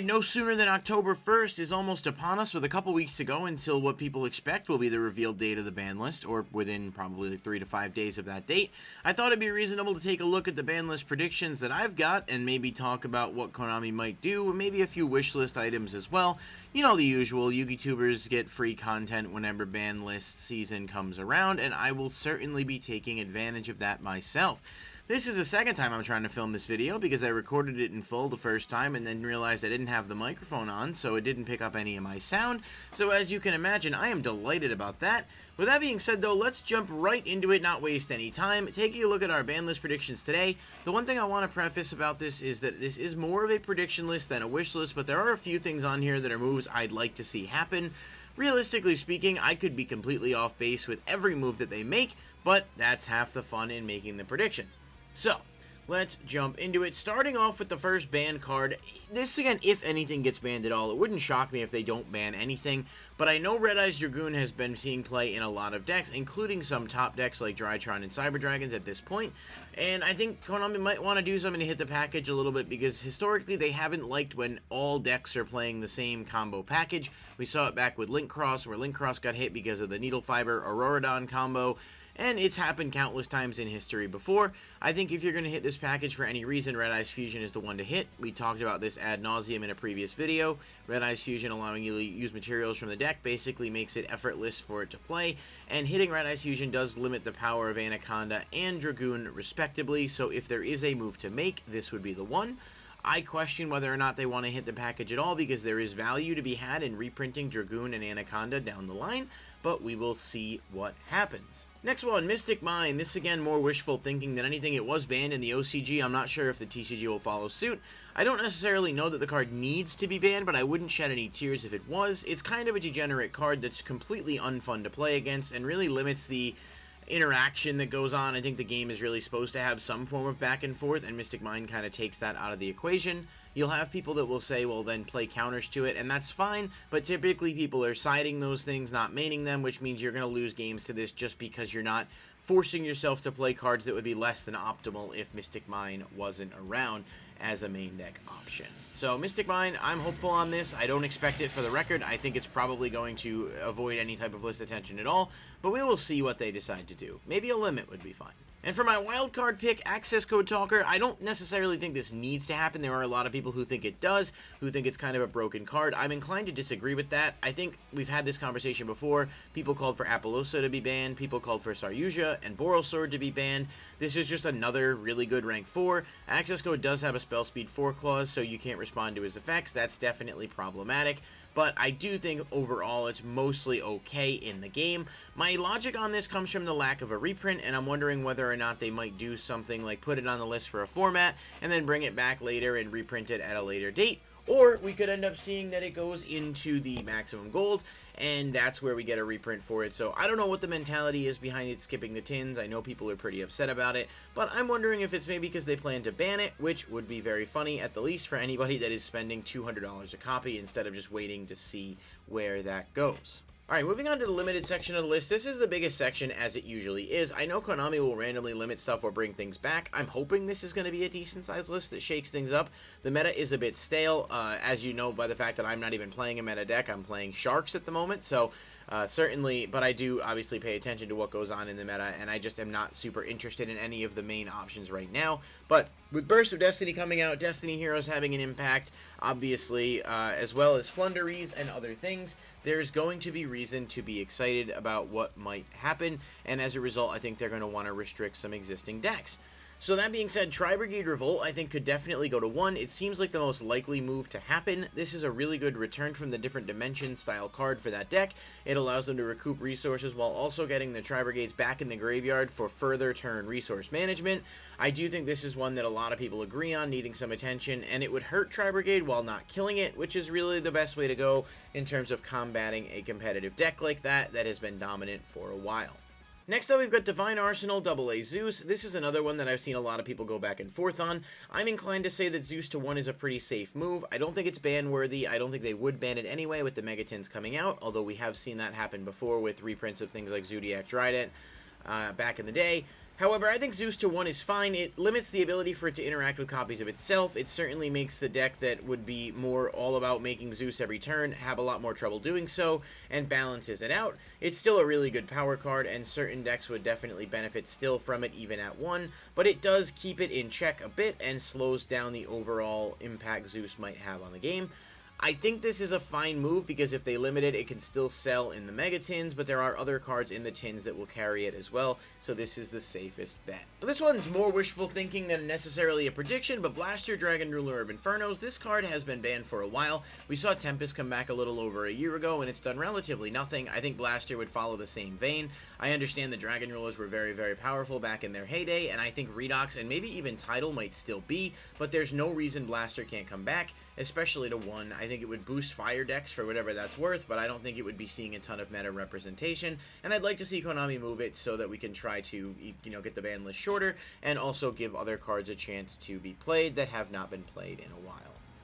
Alright, no sooner than October 1st is almost upon us, with a couple weeks to go until what people expect will be the revealed date of the ban list, or within probably 3 to 5 days of that date. I thought it'd be reasonable to take a look at the ban list predictions that I've got, and maybe talk about what Konami might do, maybe a few wishlist items as well. You know the usual, YuGiTubers get free content whenever ban list season comes around, and I will certainly be taking advantage of that myself. This is the second time I'm trying to film this video because I recorded it in full the first time and then realized I didn't have the microphone on, so it didn't pick up any of my sound. So as you can imagine, I am delighted about that. With that being said though, let's jump right into it, not waste any time. Taking a look at our ban list predictions today, the one thing I want to preface about this is that this is more of a prediction list than a wish list, but there are a few things on here that are moves I'd like to see happen. Realistically speaking, I could be completely off base with every move that they make, but that's half the fun in making the predictions. So, let's jump into it, starting off with the first banned card. This, again, if anything gets banned at all, it wouldn't shock me if they don't ban anything, but I know RedEyes Dragoon has been seeing play in a lot of decks, including some top decks like Drytron and Cyber Dragons at this point, and I think Konami might want to do something to hit the package a little bit, because historically they haven't liked when all decks are playing the same combo package. We saw it back with Link Cross, where Link Cross got hit because of the Needle Fiber Auroradon combo, and it's happened countless times in history before. I think if you're going to hit this package for any reason, RedEyes Fusion is the one to hit. We talked about this ad nauseum in a previous video. RedEyes Fusion, allowing you to use materials from the deck, basically makes it effortless for it to play, and hitting RedEyes Fusion does limit the power of Anaconda and Dragoon respectively, so if there is a move to make, this would be the one. I question whether or not they want to hit the package at all, because there is value to be had in reprinting Dragoon and Anaconda down the line, but we will see what happens. Next one, Mystic Mine. This, again, more wishful thinking than anything. It was banned in the OCG. I'm not sure if the TCG will follow suit. I don't necessarily know that the card needs to be banned, but I wouldn't shed any tears if it was. It's kind of a degenerate card that's completely unfun to play against and really limits the interaction that goes on. I think the game is really supposed to have some form of back and forth, and Mystic Mine kind of takes that out of the equation. You'll have people that will say, well, then play counters to it, and that's fine, but typically people are siding those things, not maining them, which means you're going to lose games to this just because you're not forcing yourself to play cards that would be less than optimal if Mystic Mine wasn't around as a main deck option. So Mystic Mine, I'm hopeful on this. I don't expect it for the record. I think it's probably going to avoid any type of list attention at all, but we will see what they decide to do. Maybe a limit would be fine. And for my wildcard pick, Access Code Talker, I don't necessarily think this needs to happen. There are a lot of people who think it does, who think it's kind of a broken card. I'm inclined to disagree with that. I think we've had this conversation before. People called for Apollosa to be banned. People called for Saryuja and Borosword to be banned. This is just another really good rank 4. Access Code does have a spell speed 4 clause, so you can't respond to his effects. That's definitely problematic, but I do think overall it's mostly okay in the game. My logic on this comes from the lack of a reprint, and I'm wondering whether or not they might do something like put it on the list for a format and then bring it back later and reprint it at a later date. Or we could end up seeing that it goes into the maximum gold, and that's where we get a reprint for it. So I don't know what the mentality is behind it skipping the tins. I know people are pretty upset about it, but I'm wondering if it's maybe because they plan to ban it, which would be very funny at the least for anybody that is spending $200 a copy instead of just waiting to see where that goes. Alright, moving on to the limited section of the list. This is the biggest section, as it usually is. I know Konami will randomly limit stuff or bring things back. I'm hoping this is going to be a decent-sized list that shakes things up. The meta is a bit stale, as you know by the fact that I'm not even playing a meta deck. I'm playing Sharks at the moment, so certainly, but I do obviously pay attention to what goes on in the meta, and I just am not super interested in any of the main options right now. But with Burst of Destiny coming out, Destiny Heroes having an impact, obviously, as well as Flunderies and other things, there's going to be reason to be excited about what might happen, and as a result, I think they're going to want to restrict some existing decks. So that being said, Brigade Revolt, I think, could definitely go to 1. It seems like the most likely move to happen. This is a really good return from the different dimension style card for that deck. It allows them to recoup resources while also getting the Brigades back in the graveyard for further turn resource management. I do think this is one that a lot of people agree on, needing some attention, and it would hurt Brigade while not killing it, which is really the best way to go in terms of combating a competitive deck like that has been dominant for a while. Next up, we've got Divine Arsenal AA Zeus. This is another one that I've seen a lot of people go back and forth on. I'm inclined to say that Zeus to 1 is a pretty safe move. I don't think it's ban-worthy. I don't think they would ban it anyway with the Megatins coming out, although we have seen that happen before with reprints of things like Zodiac Trident back in the day. However, I think Zeus to 1 is fine. It limits the ability for it to interact with copies of itself. It certainly makes the deck that would be more all about making Zeus every turn have a lot more trouble doing so, and balances it out. It's still a really good power card, and certain decks would definitely benefit still from it even at 1, but it does keep it in check a bit and slows down the overall impact Zeus might have on the game. I think this is a fine move because if they limit it, it can still sell in the Mega Tins, but there are other cards in the tins that will carry it as well, so this is the safest bet. But this one's more wishful thinking than necessarily a prediction, but Blaster, Dragon Ruler of Infernos, this card has been banned for a while. We saw Tempest come back a little over a year ago, and it's done relatively nothing. I think Blaster would follow the same vein. I understand the Dragon Rulers were very, very powerful back in their heyday, and I think Redox and maybe even Tidal might still be, but there's no reason Blaster can't come back, especially to 1. I think it would boost fire decks for whatever that's worth, but I don't think it would be seeing a ton of meta representation, and I'd like to see Konami move it so that we can try to, get the ban list shorter, and also give other cards a chance to be played that have not been played in a while.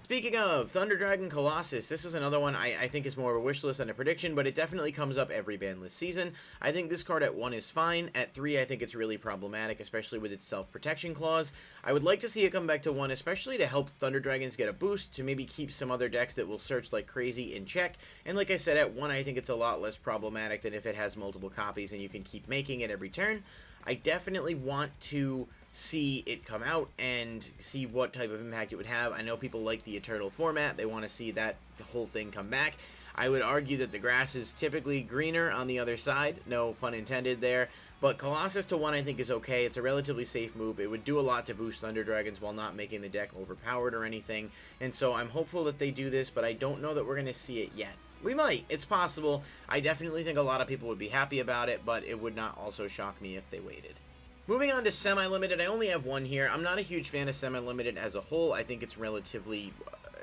Speaking of, Thunder Dragon Colossus, this is another one I think is more of a wish list than a prediction, but it definitely comes up every ban list season. I think this card at 1 is fine. At 3, I think it's really problematic, especially with its self-protection clause. I would like to see it come back to 1, especially to help Thunder Dragons get a boost, to maybe keep some other decks that will search like crazy in check. And like I said, at 1, I think it's a lot less problematic than if it has multiple copies and you can keep making it every turn. I definitely want to see it come out and see what type of impact it would have. I know people like the Eternal format. They want to see that whole thing come back. I would argue that the grass is typically greener on the other side. No pun intended there. But Colossus to 1 I think is okay. It's a relatively safe move. It would do a lot to boost Thunder Dragons while not making the deck overpowered or anything. And so I'm hopeful that they do this, but I don't know that we're going to see it yet. We might. It's possible. I definitely think a lot of people would be happy about it, but it would not also shock me if they waited. Moving on to semi-limited, I only have one here. I'm not a huge fan of semi-limited as a whole. I think it's relatively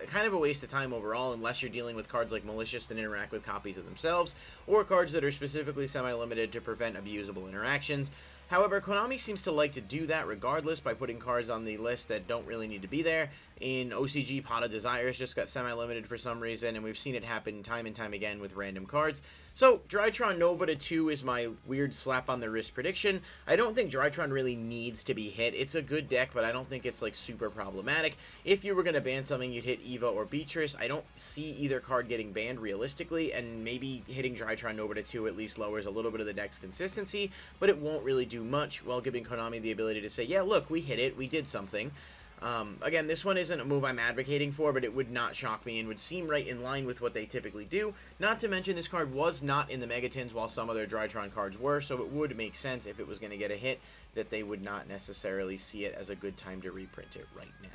kind of a waste of time overall unless you're dealing with cards like Malicious that interact with copies of themselves, or cards that are specifically semi-limited to prevent abusable interactions. However, Konami seems to like to do that regardless by putting cards on the list that don't really need to be there. In OCG, Pot of Desires just got semi-limited for some reason, and we've seen it happen time and time again with random cards. So, Drytron Nova to 2 is my weird slap on the wrist prediction. I don't think Drytron really needs to be hit. It's a good deck, but I don't think it's, like, super problematic. If you were going to ban something, you'd hit Eva or Beatrice. I don't see either card getting banned realistically, and maybe hitting Drytron Nova to 2 at least lowers a little bit of the deck's consistency, but it won't really do much while giving Konami the ability to say, yeah, look, we hit it, we did something. Again, this one isn't a move I'm advocating for, but it would not shock me and would seem right in line with what they typically do. Not to mention, this card was not in the Megatins while some other Drytron cards were, so it would make sense if it was going to get a hit that they would not necessarily see it as a good time to reprint it right now.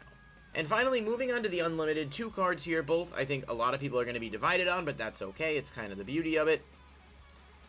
And finally, moving on to the Unlimited, 2 cards here, both I think a lot of people are going to be divided on, but that's okay, it's kind of the beauty of it.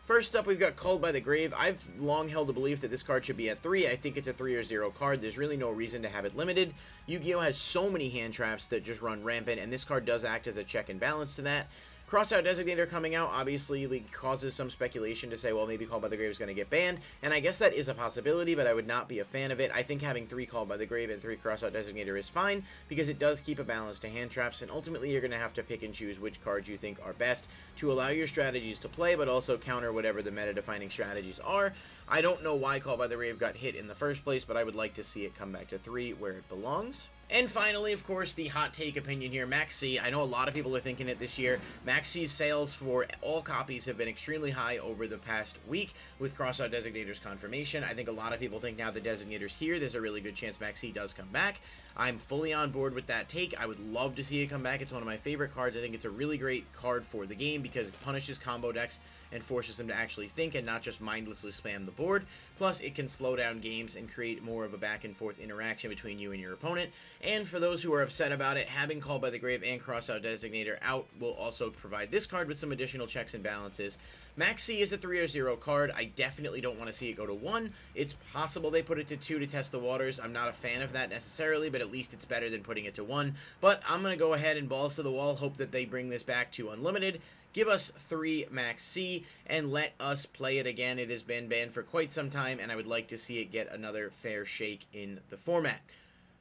First up, we've got Called by the Grave. I've long held the belief that this card should be at 3. I think it's a 3 or 0 card. There's really no reason to have it limited. Yu-Gi-Oh has so many hand traps that just run rampant, and this card does act as a check and balance to that. Crossout Designator coming out obviously causes some speculation to say, well, maybe Called by the Grave is going to get banned, and I guess that is a possibility, but I would not be a fan of it. I think having 3 Called by the Grave and 3 Crossout Designator is fine, because it does keep a balance to hand traps, and ultimately you're going to have to pick and choose which cards you think are best to allow your strategies to play, but also counter whatever the meta-defining strategies are. I don't know why Called by the Grave got hit in the first place, but I would like to see it come back to 3 where it belongs. And finally, of course, the hot take opinion here, Maxi. I know a lot of people are thinking it this year. Maxi's sales for all copies have been extremely high over the past week with Crossout Designator's confirmation. I think a lot of people think now the Designator's here, there's a really good chance Maxi does come back. I'm fully on board with that take. I would love to see it come back. It's one of my favorite cards. I think it's a really great card for the game because it punishes combo decks and forces them to actually think and not just mindlessly spam the board. Plus, it can slow down games and create more of a back and forth interaction between you and your opponent. And for those who are upset about it, having Called by the Grave and Crossout Designator out will also provide this card with some additional checks and balances. Maxi is a 3 or 0 card. I definitely don't want to see it go to 1. It's possible they put it to 2 to test the waters. I'm not a fan of that necessarily, but at least it's better than putting it to 1. But I'm going to go ahead and balls to the wall, hope that they bring this back to Unlimited. Give us 3 Maxi and let us play it again. It has been banned for quite some time, and I would like to see it get another fair shake in the format.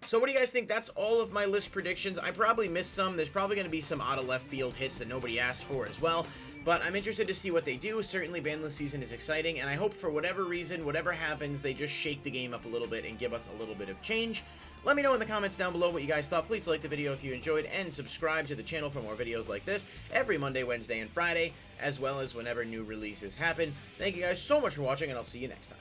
So what do you guys think? That's all of my list predictions. I probably missed some. There's probably going to be some out of left field hits that nobody asked for as well. But I'm interested to see what they do. Certainly Banlist season is exciting, and I hope for whatever reason, whatever happens, they just shake the game up a little bit and give us a little bit of change. Let me know in the comments down below what you guys thought. Please like the video if you enjoyed, and subscribe to the channel for more videos like this every Monday, Wednesday, and Friday, as well as whenever new releases happen. Thank you guys so much for watching, and I'll see you next time.